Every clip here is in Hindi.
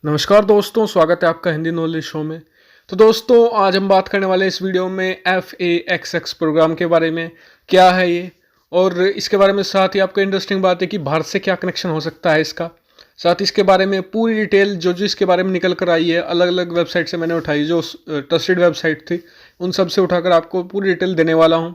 नमस्कार दोस्तों, स्वागत है आपका हिंदी नॉलेज शो में। तो दोस्तों, आज हम बात करने वाले हैं इस वीडियो में FAXX प्रोग्राम के बारे में। क्या है ये, और इसके बारे में साथ ही आपको इंटरेस्टिंग बात है कि भारत से क्या कनेक्शन हो सकता है इसका। साथ ही इसके बारे में पूरी डिटेल जो जो इसके बारे में निकल कर आई है, अलग अलग वेबसाइट से मैंने उठाई, जो ट्रस्टेड वेबसाइट थी उन सब से उठाकर आपको पूरी डिटेल देने वाला हूँ।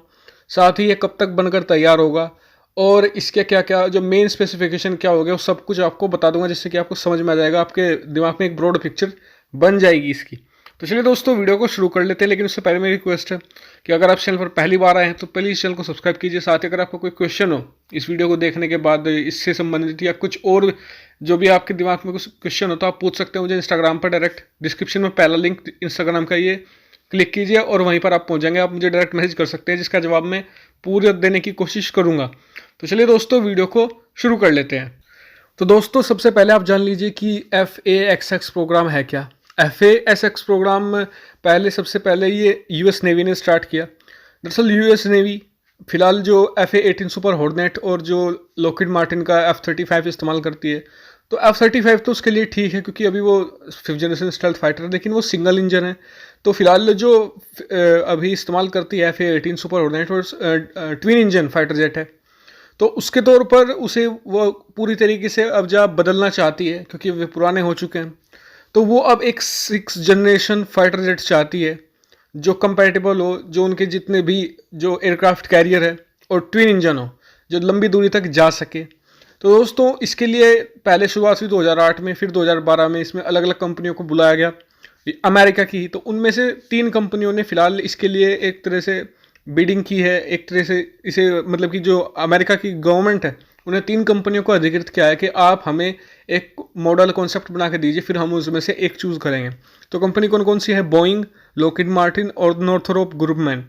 साथ ही ये कब तक बनकर तैयार होगा और इसके क्या क्या जो मेन स्पेसिफिकेशन क्या हो गया, वो सब कुछ आपको बता दूंगा, जिससे कि आपको समझ में आ जाएगा, आपके दिमाग में एक ब्रॉड पिक्चर बन जाएगी इसकी। तो चलिए दोस्तों, वीडियो को शुरू कर लेते हैं। लेकिन उससे पहले मेरी रिक्वेस्ट है कि अगर आप चैनल पर पहली बार आए हैं तो प्लीज़ चैनल को सब्सक्राइब कीजिए। साथ ही अगर आपको कोई क्वेश्चन हो इस वीडियो को देखने के बाद, इससे संबंधित या कुछ और जो भी आपके दिमाग में कुछ क्वेश्चन हो, तो आप पूछ सकते हैं मुझे इंस्टाग्राम पर। डायरेक्ट डिस्क्रिप्शन में पहला लिंक इंस्टाग्राम का ये क्लिक कीजिए और वहीं पर आप पहुंच जाएंगे। आप मुझे डायरेक्ट मैसेज कर सकते हैं, जिसका जवाब मैं पूरे देने की कोशिश करूंगा। तो चलिए दोस्तों, वीडियो को शुरू कर लेते हैं। तो दोस्तों, सबसे पहले आप जान लीजिए कि FAXX प्रोग्राम है क्या। FAXX प्रोग्राम पहले सबसे पहले ये US नेवी ने स्टार्ट किया। दरअसल US नेवी फिलहाल जो FA-18 सुपर हॉर्नेट और जो लॉकहीड मार्टिन का F-35 इस्तेमाल करती है। तो F-35 तो उसके लिए ठीक है, क्योंकि अभी वो 5th जनरेशन स्टेल्थ फाइटर है, लेकिन वो सिंगल इंजन है। तो फिलहाल जो अभी इस्तेमाल करती है FA-18 सुपर हॉर्नेट और ट्विन इंजन फाइटर जेट है। तो उसके तौर पर उसे वो पूरी तरीके से अब जब बदलना चाहती है, क्योंकि वे पुराने हो चुके हैं, तो वो अब एक 6th जनरेशन फाइटर जेट चाहती है जो कंपैटिबल हो, जो उनके जितने भी जो एयरक्राफ्ट कैरियर है और ट्विन इंजन हो, जो लंबी दूरी तक जा सके। तो दोस्तों, इसके लिए पहले शुरुआत हुई 2008 में, फिर 2012 में इसमें अलग अलग कंपनियों को बुलाया गया, अमेरिका की। तो उनमें से 3 कंपनियों ने फिलहाल इसके लिए एक तरह से बिडिंग की है। एक तरह से इसे मतलब कि जो अमेरिका की गवर्नमेंट है, उन्हें 3 कंपनियों को अधिकृत किया है कि आप हमें एक मॉडल कॉन्सेप्ट बना के दीजिए, फिर हम उसमें से एक चूज़ करेंगे। तो कंपनी कौन कौन सी है? बोइंग, लॉकहीड मार्टिन और नॉर्थरोप ग्रुमैन।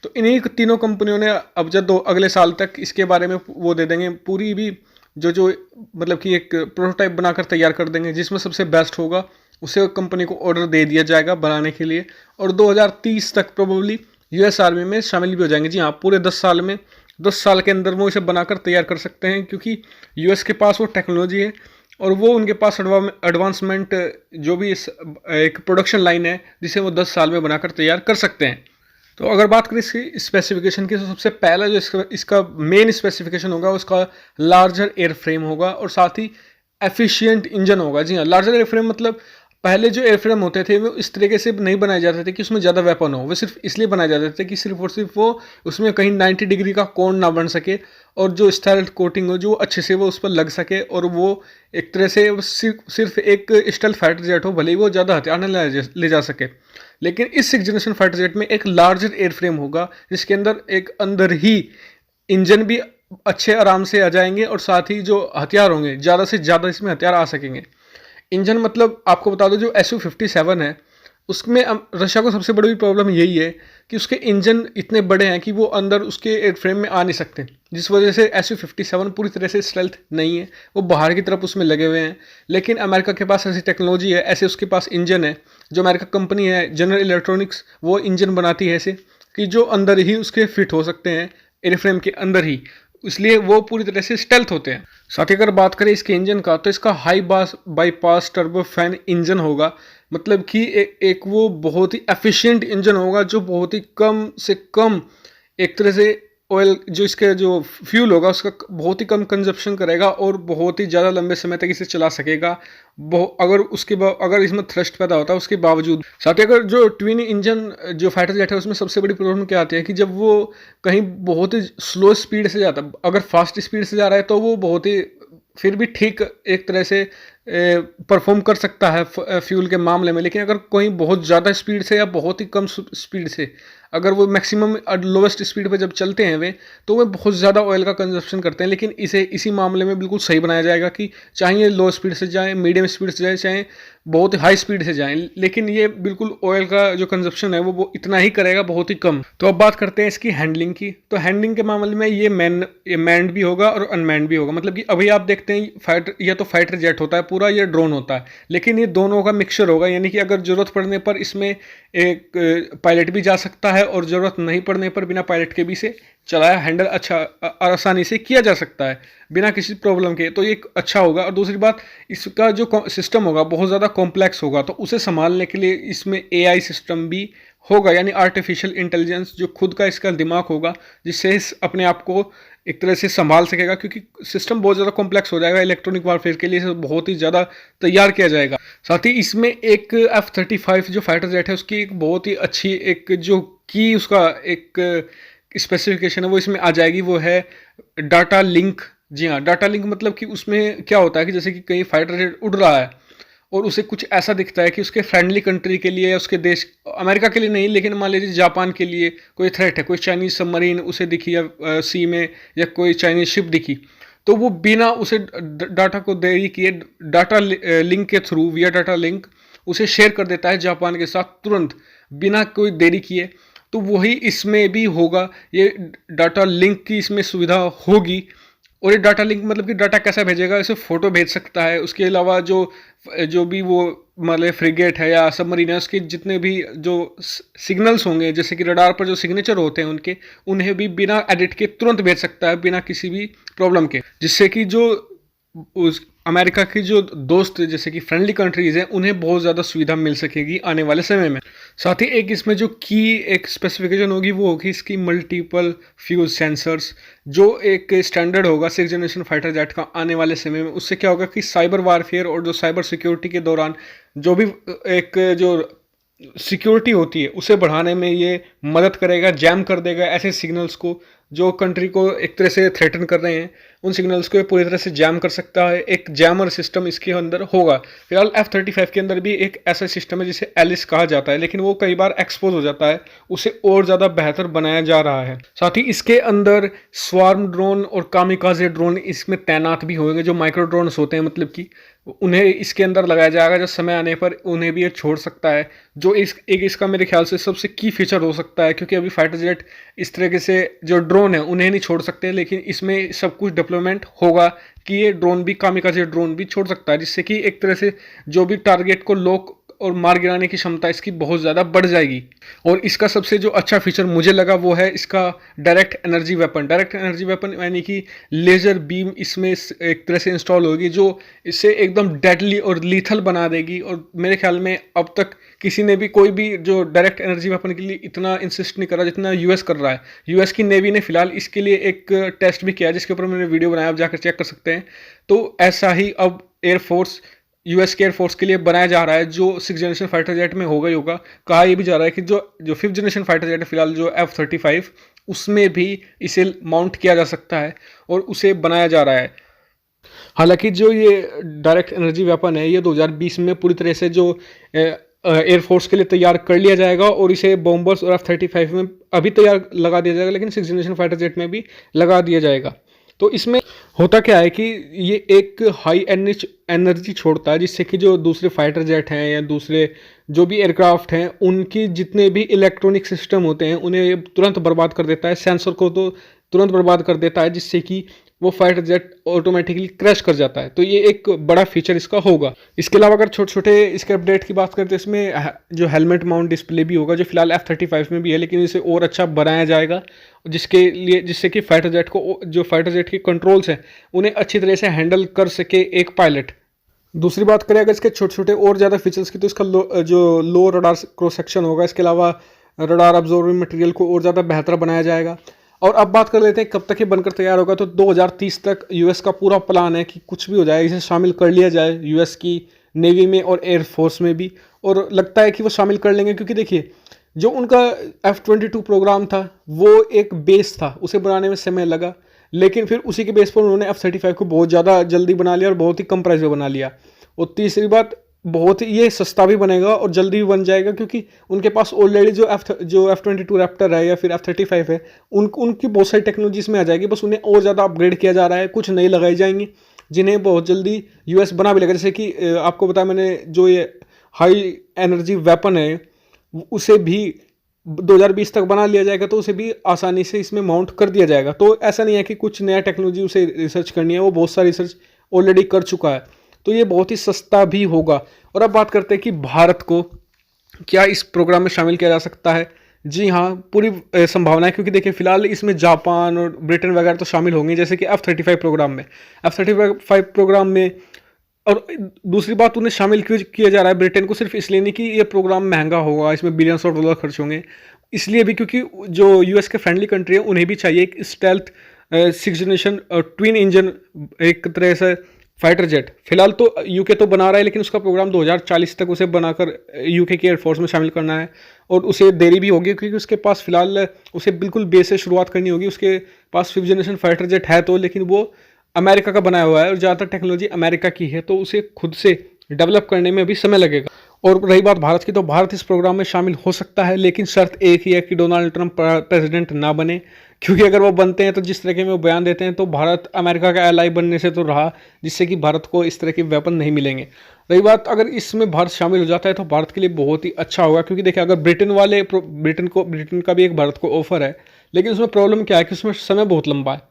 तो इन्हीं तीनों कंपनियों ने अब जब अगले साल तक इसके बारे में वो दे देंगे पूरी भी जो जो मतलब कि एक प्रोटोटाइप बनाकर तैयार कर देंगे, जिसमें सबसे बेस्ट होगा उसे कंपनी को ऑर्डर दे दिया जाएगा बनाने के लिए। और 2030 तक प्रोबेबली US आर्मी में शामिल भी हो जाएंगे। जी हाँ, पूरे 10 साल के अंदर वो इसे बनाकर तैयार कर सकते हैं, क्योंकि US के पास वो टेक्नोलॉजी है और वो उनके पास एडवांसमेंट जो भी एक प्रोडक्शन लाइन है, जिसे वो 10 साल में बनाकर तैयार कर सकते हैं। तो अगर बात करें इसकी स्पेसिफिकेशन की, तो सबसे पहला जो इसका मेन स्पेसिफिकेशन होगा, उसका लार्जर एयर फ्रेम होगा और साथ ही एफिशिएंट इंजन होगा। जी हाँ, लार्जर एयर फ्रेम मतलब पहले जो एयरफ्रेम होते थे वो इस तरीके से नहीं बनाए जाते थे कि उसमें ज़्यादा वेपन हो। वो सिर्फ इसलिए बनाए जाते थे कि सिर्फ और सिर्फ वो उसमें कहीं 90 डिग्री का कोण ना बन सके, और जो स्टेल्थ कोटिंग हो जो अच्छे से वो उस पर लग सके, और वो एक तरह से सिर्फ एक स्टेल्थ फाइटर जेट हो, भले ही वो ज़्यादा हथियार न ले जा सके। लेकिन इस 6th जनरेशन फाइटर जेट में एक लार्जर एयरफ्रेम होगा, जिसके अंदर एक अंदर ही इंजन भी अच्छे आराम से आ जाएंगे, और साथ ही जो हथियार होंगे ज़्यादा से ज़्यादा इसमें हथियार आ सकेंगे। इंजन मतलब आपको बता दो, जो Su-57 है उसमें रशिया को सबसे बड़ी प्रॉब्लम यही है कि उसके इंजन इतने बड़े हैं कि वो अंदर उसके एयर फ्रेम में आ नहीं सकते, जिस वजह से Su-57 पूरी तरह से स्टेल्थ नहीं है, वो बाहर की तरफ उसमें लगे हुए हैं। लेकिन अमेरिका के पास ऐसी टेक्नोलॉजी है, ऐसे उसके पास इंजन है। जो अमेरिका कंपनी है जनरल इलेक्ट्रॉनिक्स, वो इंजन बनाती है ऐसे कि जो अंदर ही उसके फिट हो सकते हैं एयर फ्रेम के अंदर ही, इसलिए वो पूरी तरह से स्टेल्थ होते हैं। साथ ही अगर बात करें इसके इंजन का, तो इसका high bypass turbo fan engine होगा। मतलब कि एक वो बहुत ही एफिशिएंट इंजन होगा, जो बहुत ही कम से कम एक तरह से ऑयल, जो इसके जो फ्यूल होगा उसका बहुत ही कम कंजप्शन करेगा और बहुत ही ज़्यादा लंबे समय तक इसे चला सकेगा। अगर इसमें थ्रस्ट पैदा होता है उसके बावजूद। साथ ही अगर जो ट्विन इंजन जो फाइटर जेट है, उसमें सबसे बड़ी प्रॉब्लम क्या आती है कि जब वो कहीं बहुत ही स्लो स्पीड से जाता है, अगर फास्ट स्पीड से जा रहा है तो वो बहुत ही फिर भी ठीक एक तरह से परफॉर्म कर सकता है फ्यूल के मामले में। लेकिन अगर कोई बहुत ज़्यादा स्पीड से या बहुत ही कम स्पीड से, अगर वो मैक्सिमम लोवेस्ट स्पीड पे जब चलते हैं वे, तो वे बहुत ज़्यादा ऑयल का कंजप्शन करते हैं। लेकिन इसी मामले में बिल्कुल सही बनाया जाएगा कि चाहे लो स्पीड से जाएँ, मीडियम स्पीड से जाएँ, चाहे बहुत हाई स्पीड से जाएँ, लेकिन ये बिल्कुल ऑयल का जो कंजप्शन है वो इतना ही करेगा, बहुत ही कम। तो अब बात करते हैं इसकी हैंडलिंग की। तो हैंडलिंग के मामले में ये मैन्ड भी होगा और अनमैन्ड भी होगा। मतलब कि अभी आप देखते हैं फाइटर, या तो फाइटर जेट होता है पूरा, या ड्रोन होता है, लेकिन ये दोनों का मिक्सचर होगा। यानी कि अगर जरूरत पड़ने पर इसमें एक पायलट भी जा सकता है और ज़रूरत नहीं पड़ने पर बिना पायलट के भी इसे चलाया हैंडल अच्छा आसानी से किया जा सकता है बिना किसी प्रॉब्लम के। तो ये अच्छा होगा। और दूसरी बात, इसका जो सिस्टम होगा बहुत ज़्यादा कॉम्प्लेक्स होगा, तो उसे संभालने के लिए इसमें AI सिस्टम भी होगा, यानी आर्टिफिशियल इंटेलिजेंस, जो खुद का इसका दिमाग होगा, जिससे इस अपने आप को एक तरह से संभाल सकेगा, क्योंकि सिस्टम बहुत ज़्यादा कॉम्प्लेक्स हो जाएगा। इलेक्ट्रॉनिक वारफेयर के लिए इसे बहुत ही ज़्यादा तैयार किया जाएगा। साथ ही इसमें एक F-35 जो फाइटर जेट है उसकी एक बहुत ही अच्छी एक जो की उसका एक स्पेसिफिकेशन है वो इसमें आ जाएगी, वो है डाटा लिंक। जी हाँ, डाटा लिंक मतलब कि उसमें क्या होता है कि जैसे कि कहीं फाइटर जेट उड़ रहा है और उसे कुछ ऐसा दिखता है कि उसके फ्रेंडली कंट्री के लिए या उसके देश, अमेरिका के लिए नहीं लेकिन मान लीजिए जापान के लिए कोई थ्रेट है, कोई चाइनीज सबमरीन उसे दिखी या सी में, या कोई चाइनीज शिप दिखी, तो वो बिना उसे डाटा को देरी किए डाटा लिंक के थ्रू, विया डाटा लिंक, उसे शेयर कर देता है जापान के साथ तुरंत, बिना कोई देरी किए। तो वही इसमें भी होगा, ये डाटा लिंक की इसमें सुविधा होगी। और ये डाटा लिंक मतलब कि डाटा कैसा भेजेगा, इसे फोटो भेज सकता है। उसके अलावा जो जो भी वो मतलब फ्रिगेट है या सबमरीन है, उसके जितने भी जो सिग्नल्स होंगे, जैसे कि रडार पर जो सिग्नेचर होते हैं उनके, उन्हें भी बिना एडिट के तुरंत भेज सकता है, बिना किसी भी प्रॉब्लम के, जिससे कि जो उस अमेरिका की जो दोस्त जैसे कि फ्रेंडली कंट्रीज हैं उन्हें बहुत ज़्यादा सुविधा मिल सकेगी आने वाले समय में। साथ ही एक इसमें जो की एक स्पेसिफिकेशन होगी वो होगी इसकी मल्टीपल फ्यूज सेंसर्स, जो एक स्टैंडर्ड होगा 6th जनरेशन फाइटर जेट का आने वाले समय में। उससे क्या होगा कि साइबर वारफेयर और जो साइबर सिक्योरिटी के दौरान जो भी एक जो सिक्योरिटी होती है उसे बढ़ाने में ये मदद करेगा, जैम कर देगा ऐसे सिग्नल्स को जो कंट्री को एक तरह से थ्रेटन कर रहे हैं, उन सिग्नल्स को ये पूरी तरह से जैम कर सकता है। एक जैमर सिस्टम इसके अंदर होगा। फिलहाल F-35 के अंदर भी एक ऐसा सिस्टम है जिसे एलिस कहा जाता है, लेकिन वो कई बार एक्सपोज हो जाता है, उसे और ज़्यादा बेहतर बनाया जा रहा है। साथ ही इसके अंदर स्वार्म ड्रोन और कामिकाजे ड्रोन इसमें तैनात भी होंगे, जो माइक्रो ड्रोन्स होते हैं, मतलब कि उन्हें इसके अंदर लगाया जाएगा, जब समय आने पर उन्हें भी ये छोड़ सकता है, जो इसका मेरे ख्याल से सबसे की फीचर हो सकता है, क्योंकि अभी फाइटर जेट इस तरीके से जो ड्रोन है उन्हें नहीं छोड़ सकते, लेकिन इसमें सब कुछ डेवलपमेंट होगा कि ये ड्रोन भी, कामिकाजे ड्रोन भी छोड़ सकता है, जिससे कि एक तरह से जो भी टारगेट को लोक और मार गिराने की क्षमता इसकी बहुत ज़्यादा बढ़ जाएगी। और इसका सबसे जो अच्छा फीचर मुझे लगा वो है इसका direct energy weapon. Direct energy weapon यानी कि लेज़र बीम इसमें एक तरह से इंस्टॉल होगी, जो इसे एकदम डेडली और लीथल बना देगी। और मेरे ख्याल में अब तक किसी ने भी, कोई भी जो डायरेक्ट एनर्जी वेपन के लिए इतना इंसिस्ट नहीं कर रहा जितना यूएस कर रहा है। यूएस की नेवी ने फिलहाल इसके लिए एक टेस्ट भी किया, जिसके ऊपर मैंने वीडियो बनाया, आप जाकर चेक कर सकते हैं। तो ऐसा ही अब एयरफोर्स, यूएस के एयरफोर्स के लिए बनाया जा रहा है, जो 6th जनरेशन फाइटर जेट में होगा ही होगा। कहा यह भी जा रहा है कि जो 5th जनरेशन फाइटर जेट है फिलहाल जो F-35, उसमें भी इसे माउंट किया जा सकता है और उसे बनाया जा रहा है। हालांकि जो ये डायरेक्ट एनर्जी वेपन है ये 2020 में पूरी तरह से जो एयरफोर्स के लिए तैयार कर लिया जाएगा, और इसे बॉम्बर्स और F-35 में अभी तैयार लगा दिया जाएगा, लेकिन 6th जनरेशन फाइटर जेट में भी लगा दिया जाएगा। तो इसमें होता क्या है कि ये एक हाई एनर्जी छोड़ता है, जिससे कि जो दूसरे फाइटर जेट हैं या दूसरे जो भी एयरक्राफ्ट हैं उनकी जितने भी इलेक्ट्रॉनिक सिस्टम होते हैं उन्हें तुरंत बर्बाद कर देता है, सेंसर को तो तुरंत बर्बाद कर देता है, जिससे कि वो फाइटर जेट ऑटोमेटिकली क्रैश कर जाता है। तो ये एक बड़ा फीचर इसका होगा। इसके अलावा अगर छोटे छोटे इसके अपडेट की बात करते हैं, इसमें जो हेलमेट माउंट डिस्प्ले भी होगा, जो फिलहाल F-35 में भी है, लेकिन इसे और अच्छा बनाया जाएगा, जिससे कि फाइटर जेट को, जो फाइटर जेट के कंट्रोल्स हैं उन्हें अच्छी तरह से हैंडल कर सके एक पायलट। दूसरी बात करें अगर इसके छोटे छोटे और ज़्यादा फीचर्स की, तो इसका जो लो रडार क्रॉस सेक्शन होगा, इसके अलावा रडार अब्जॉर्बिंग मटेरियल को और ज़्यादा बेहतर बनाया जाएगा। और अब बात कर लेते हैं कब तक ये बनकर तैयार होगा। तो 2030 तक यूएस का पूरा प्लान है कि कुछ भी हो जाए इसे शामिल कर लिया जाए यूएस की नेवी में और एयरफोर्स में भी, और लगता है कि वो शामिल कर लेंगे, क्योंकि देखिए जो उनका F-22 प्रोग्राम था वो एक बेस था, उसे बनाने में समय लगा, लेकिन फिर उसी के बेस पर उन्होंने F-35 को बहुत ज़्यादा जल्दी बना लिया और बहुत ही कम प्राइस में बना लिया। और तीसरी बात, बहुत ही ये सस्ता भी बनेगा और जल्दी भी बन जाएगा, क्योंकि उनके पास ऑलरेडी जो F-22 रैप्टर है या फिर F-35 है, उनकी बहुत सारी टेक्नोलॉजी इसमें आ जाएगी, बस उन्हें और ज़्यादा अपग्रेड किया जा रहा है, कुछ नई लगाई जाएंगी जिन्हें बहुत जल्दी यूएस बना भी लेगा। जैसे कि आपको बताया मैंने, जो ये हाई एनर्जी वेपन है उसे भी 2020 तक बना लिया जाएगा, तो उसे भी आसानी से इसमें माउंट कर दिया जाएगा। तो ऐसा नहीं है कि कुछ नया टेक्नोलॉजी उसे रिसर्च करनी है, वो बहुत सारी रिसर्च ऑलरेडी कर चुका है, तो ये बहुत ही सस्ता भी होगा। और अब बात करते हैं कि भारत को क्या इस प्रोग्राम में शामिल किया जा सकता है। जी हाँ, पूरी संभावना है, क्योंकि देखिए फ़िलहाल इसमें जापान और ब्रिटेन वगैरह तो शामिल होंगे, जैसे कि F-35 प्रोग्राम में। F-35 प्रोग्राम में, और दूसरी बात, उन्हें शामिल क्यों किया जा रहा है ब्रिटेन को, सिर्फ इसलिए नहीं कि ये प्रोग्राम महंगा होगा, इसमें बिलियंस ऑफ डॉलर खर्च होंगे, इसलिए भी क्योंकि जो यूएस के फ्रेंडली कंट्री है उन्हें भी चाहिए एक स्टेल्थ 6 जनरेशन ट्विन इंजन, एक तरह से फाइटर जेट। फिलहाल तो यूके तो बना रहा है, लेकिन उसका प्रोग्राम 2040 तक उसे बनाकर यूके की एयरफोर्स में शामिल करना है, और उसे देरी भी होगी क्योंकि उसके पास फिलहाल उसे बिल्कुल बेस से शुरुआत करनी होगी। उसके पास 5th जनरेशन फाइटर जेट है तो, लेकिन वो अमेरिका का बनाया हुआ है और ज़्यादातर टेक्नोलॉजी अमेरिका की है, तो उसे खुद से डेवलप करने में भी समय लगेगा। और रही बात भारत की, तो भारत इस प्रोग्राम में शामिल हो सकता है, लेकिन शर्त एक ही है कि डोनाल्ड ट्रंप प्रेसिडेंट ना बने, क्योंकि अगर वो बनते हैं तो जिस तरह के वो बयान देते हैं, तो भारत अमेरिका का एलाई बनने से तो रहा, जिससे कि भारत को इस तरह के वेपन नहीं मिलेंगे। रही बात, अगर इसमें भारत शामिल हो जाता है तो भारत के लिए बहुत ही अच्छा होगा, क्योंकि देखिए अगर ब्रिटेन का भी एक भारत को ऑफर है, लेकिन उसमें प्रॉब्लम क्या है कि उसमें समय बहुत लंबा है।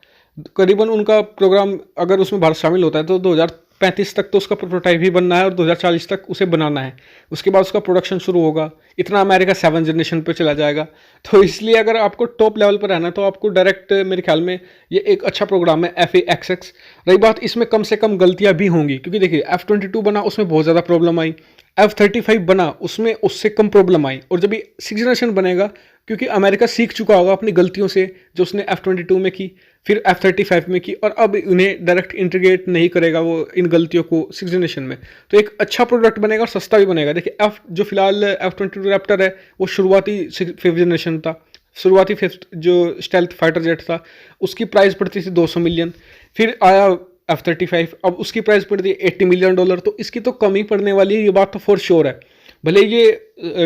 करीबन उनका प्रोग्राम, अगर उसमें भारत शामिल होता है तो 2035 तक तो उसका प्रोटोटाइप ही बनना है, और 2040 तक उसे बनाना है, उसके बाद उसका प्रोडक्शन शुरू होगा। इतना अमेरिका 7th जनरेशन पे चला जाएगा। तो इसलिए अगर आपको टॉप लेवल पर रहना है तो आपको डायरेक्ट, मेरे ख्याल में ये एक अच्छा प्रोग्राम है FA-XX। रही बात, इसमें कम से कम गलतियां भी होंगी, क्योंकि देखिए F-22 बना, उसमें बहुत ज़्यादा प्रॉब्लम आई। F-35 बना, उसमें उससे कम प्रॉब्लम आई। और जब ये 6th जनरेशन बनेगा, क्योंकि अमेरिका सीख चुका होगा अपनी गलतियों से जो उसने F-22 में की, फिर F-35 में की, और अब उन्हें डायरेक्ट इंटीग्रेट नहीं करेगा वो इन गलतियों को 6th जनरेशन में, तो एक अच्छा प्रोडक्ट बनेगा और सस्ता भी बनेगा। देखिए जो फिलहाल F-22 रैप्टर है, वो शुरुआती 5th जनरेशन था, शुरुआती फिफ्थ जो स्टेल्थ फाइटर जेट था, उसकी प्राइस पड़ती थी 200 मिलियन। फिर आया F-35, अब उसकी प्राइस पड़ती है $80 मिलियन, तो इसकी तो कम ही पड़ने वाली है, ये बात तो फॉर श्योर है। भले ये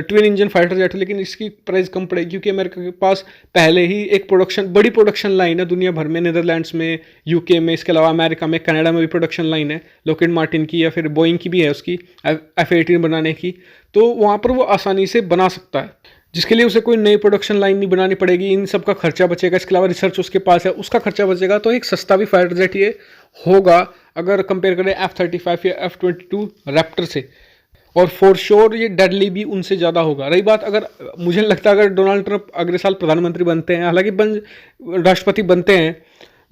ट्विन इंजन फाइटर जेट है, लेकिन इसकी प्राइस कम पड़ेगी, क्योंकि अमेरिका के पास पहले ही एक बड़ी प्रोडक्शन लाइन है दुनिया भर में, नीदरलैंड्स में, यूके में, इसके अलावा अमेरिका में, कनाडा में भी प्रोडक्शन लाइन है, लॉकहीड मार्टिन की, या फिर बोइंग की भी है उसकी F-18 बनाने की। तो वहाँ पर वो आसानी से बना सकता है, जिसके लिए उसे कोई नई प्रोडक्शन लाइन नहीं बनानी पड़ेगी, इन सब का खर्चा बचेगा। इसके अलावा रिसर्च उसके पास है, उसका खर्चा बचेगा, तो एक सस्ता भी फाइटर जेट ये होगा अगर कंपेयर करें F-35 या F-22 रैप्टर से। और फॉर श्योर ये डेडली भी उनसे ज़्यादा होगा। रही बात, अगर मुझे नहीं लगता अगर डोनाल्ड ट्रंप अगले साल प्रधानमंत्री बनते हैं, हालांकि राष्ट्रपति बनते हैं,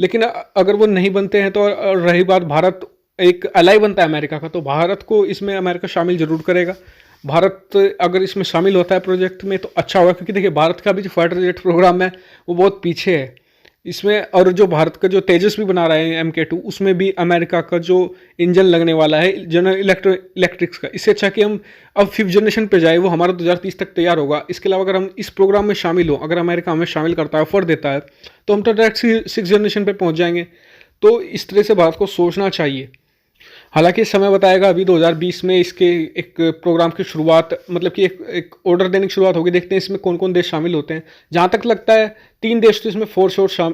लेकिन अगर वो नहीं बनते हैं तो रही बात भारत एक एलाई बनता है अमेरिका का, तो भारत को इसमें अमेरिका शामिल जरूर करेगा। भारत अगर इसमें शामिल होता है प्रोजेक्ट में तो अच्छा होगा, क्योंकि देखिए भारत का भी जो फाइटर जेट प्रोग्राम है वो बहुत पीछे है इसमें। और जो भारत का जो तेजस भी बना रहा है MK2, उसमें भी अमेरिका का जो इंजन लगने वाला है जनरल इलेक्ट्रिक्स का, इससे अच्छा कि हम अब 5th जनरेशन पे जाए, वो हमारा 2030 तक तैयार होगा। इसके अलावा अगर हम इस प्रोग्राम में शामिल हो, अगर अमेरिका हमें शामिल करता है, ऑफर देता है, तो हम तो डायरेक्ट 6th जनरेशन पे पहुँच जाएंगे। तो इस तरह से भारत को सोचना चाहिए। हालांकि समय बताएगा, अभी 2020 में इसके एक प्रोग्राम की शुरुआत, मतलब कि एक ऑर्डर देने की शुरुआत होगी। देखते हैं इसमें कौन कौन देश शामिल होते हैं। जहाँ तक लगता है 3 देश तो इसमें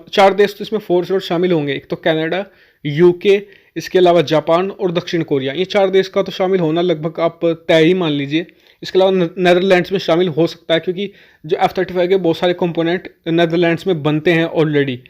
चार देश तो इसमें फोर श्योर शामिल होंगे। एक तो कनाडा, यूके, इसके अलावा जापान और दक्षिण कोरिया। ये 4 देश का तो शामिल होना लगभग आप तय ही मान लीजिए। इसके अलावा नीदरलैंड्स में शामिल हो सकता है, क्योंकि जो F-35 के बहुत सारे कंपोनेंट नीदरलैंड्स में बनते हैं ऑलरेडी।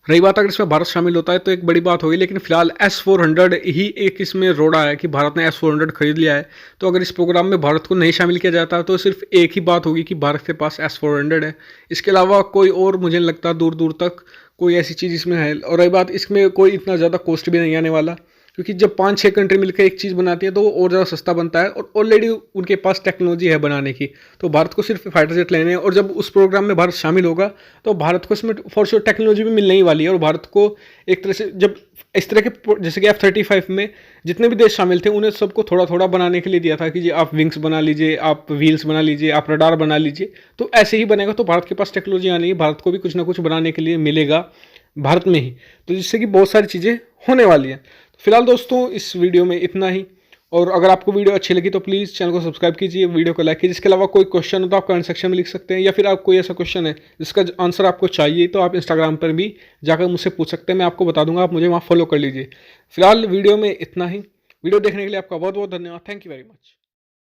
रही बात अगर इसमें भारत शामिल होता है तो एक बड़ी बात होगी, लेकिन फिलहाल S-400 ही एक इसमें रोड़ा है कि भारत ने S-400 खरीद लिया है। तो अगर इस प्रोग्राम में भारत को नहीं शामिल किया जाता तो सिर्फ एक ही बात होगी कि भारत के पास S-400 है। इसके अलावा कोई और मुझे नहीं लगता दूर दूर तक कोई ऐसी चीज़ इसमें है। और रही बात, इसमें कोई इतना ज़्यादा कॉस्ट भी नहीं आने वाला, क्योंकि जब 5-6 कंट्री मिलकर एक चीज़ बनाती है तो वो और ज़्यादा सस्ता बनता है, और ऑलरेडी उनके पास टेक्नोलॉजी है बनाने की। तो भारत को सिर्फ फाइटर जेट लेने हैं, और जब उस प्रोग्राम में भारत शामिल होगा तो भारत को इसमें फॉर श्योर टेक्नोलॉजी भी मिलने ही वाली है। और भारत को एक तरह से जब इस तरह के, जैसे कि F-35 में जितने भी देश शामिल थे उन्हें सबको थोड़ा थोड़ा बनाने के लिए दिया था कि जी आप विंग्स बना लीजिए, आप व्हील्स बना लीजिए, आप रडार बना लीजिए। तो ऐसे ही बनेगा। तो भारत के पास टेक्नोलॉजी आनी है, भारत को भी कुछ ना कुछ बनाने के लिए मिलेगा भारत में ही, तो जिससे कि बहुत सारी चीज़ें होने वाली हैं। फिलहाल दोस्तों इस वीडियो में इतना ही, और अगर आपको वीडियो अच्छी लगी तो प्लीज़ चैनल को सब्सक्राइब कीजिए, वीडियो को लाइक कीजिए। इसके अलावा कोई क्वेश्चन हो तो आप कमेंट सेक्शन में लिख सकते हैं, या फिर आप कोई ऐसा क्वेश्चन है जिसका आंसर आपको चाहिए तो आप इंस्टाग्राम पर भी जाकर मुझसे पूछ सकते हैं, मैं आपको बता दूंगा, आप मुझे वहाँ फॉलो कर लीजिए। फिलहाल वीडियो में इतना ही। वीडियो देखने के लिए आपका बहुत बहुत धन्यवाद। Thank you very much.